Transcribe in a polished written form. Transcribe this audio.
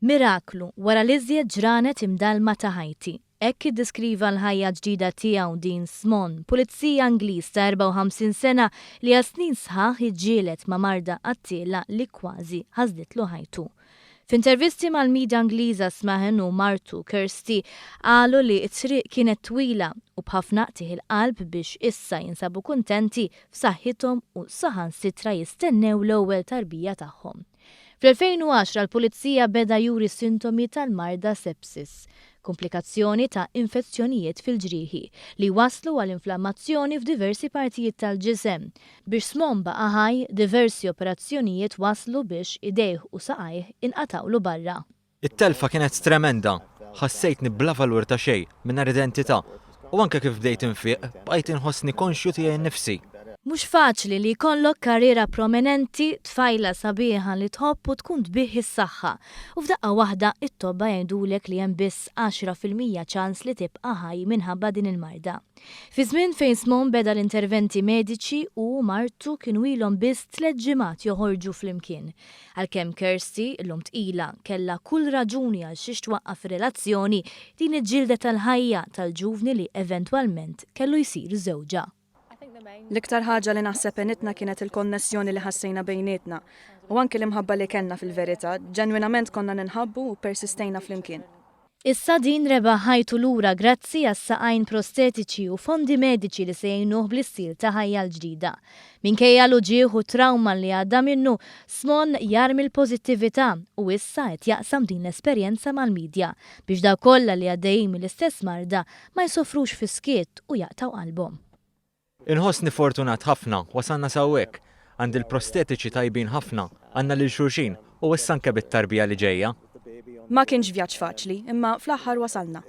Miraklu wara li żjed ġranet imdalma ta' Ħajti. Hekk iddeskriva l-ħajja ġdida tiegħu Dean Smon, pulizija Ingliż ta' 54 sena li għal snin sħaħ iġġieled ma' marda qattila li kważi ħażditlu ħajtu. F'intervisti mal-medja Ingliża smaħen u martu Kirsty qalu li t-triq kienet twila u b'ħafna qtieħ il-qalb biex issa jinsabu kuntenti f'saħħithom u saħansitra jistennew l-ewwel tarbija tagħhom. Fl-2010 l-Pulizija beda juri sintomi tal-marda sepsis, komplikazzjoni ta' infezzjonijiet fil-ġrieħi li waslu għall-inflammazzjoni f'diversi partijiet tal-ġisem. Biex Smon baqa' ħaj, diversi operazzjonijiet waslu biex idejh u saqajh inqatawlu barra. It-telfa kienet tremenda, ħassejtni bla valur ta' xejn mingħajr identità u anke kif bdejt infiq bqajt inħossni konxju tiegħi nnifsi. Mhux faċli li jkollok karriera prominenti, tfajla sabiħa li tħobb u tkun tbieħ is-saħħa u f'daqqa waħda it-tobba jgħidulek li hemm biss 10% ċans li tibqa' ħaj minħabba din il-marda. Fi żmien fejn Smon beda l-interventi mediċi u martu kienu ilhom biss 3 ġimgħat joħorġu flimkien. Għalkemm Kirsty llum tqila kellha kull raġuni għal xiex twaqqaf relazzjoni din iġġieldet tal-ħajja tal-ġuvni li eventwalment kellu jsir żewġa. L-iktar ħaġa li naħseb enitna kienet il-konnessjoni li ħassejna bejnietna u anke l-imħabba li kellna fil-verità, ġenwinament konna ninħabbu u persistejna flimkien. Issa din rebaħ ħajtu lura grazzi għas-saqajn prostetiċi u fondi mediċi li se jgħinuh bl-istil ta' ħajja l-ġdida. Minkejja l-uġieħ u trauma li għadda minnu, Smon jarmi l-pożittività u issa qed jaqsam din l-esperjenza mal-medja biex daw kollha li għaddejjin mill-istess marda ma jsofrux fi skiet u jaqtaw qalbhom. Inħossni fortunat ħafna, wasanna sawwek, għandi l-prostetiċi tajbin ħafna, għandna lil xulxin u issa anke bit-tarbija li ġejja. Ma kienx vjaġġ faċli, imma fl-aħħar wasalna.